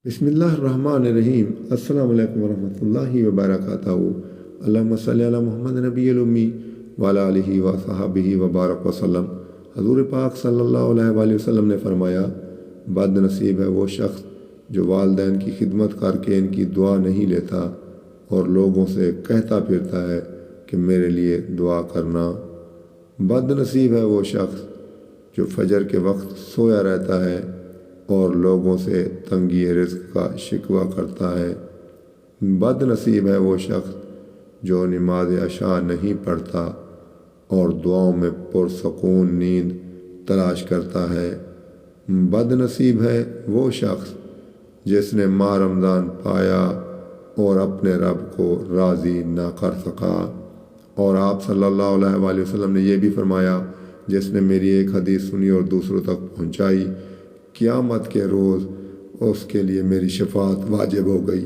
بسم اللہ الرحمن الرحیم۔ السلام علیکم ورحمۃ اللہ وبرکاتہ۔ اللہم صلی علی محمد نبی الامی وعلی آلہ وصحبہ وبارک وسلم۔ حضور پاک صلی اللہ علیہ وآلہ وسلم نے فرمایا، بد نصیب ہے وہ شخص جو والدین کی خدمت کر کے ان کی دعا نہیں لیتا اور لوگوں سے کہتا پھرتا ہے کہ میرے لیے دعا کرنا۔ بد نصیب ہے وہ شخص جو فجر کے وقت سویا رہتا ہے اور لوگوں سے تنگی رزق کا شکوہ کرتا ہے۔ بد نصیب ہے وہ شخص جو نماز عشاء نہیں پڑھتا اور دعاؤں میں پرسکون نیند تلاش کرتا ہے۔ بد نصیب ہے وہ شخص جس نے ماہ رمضان پایا اور اپنے رب کو راضی نہ کر سکا۔ اور آپ صلی اللہ علیہ وآلہ وسلم نے یہ بھی فرمایا، جس نے میری ایک حدیث سنی اور دوسروں تک پہنچائی، قیامت کے روز اس کے لیے میری شفاعت واجب ہو گئی۔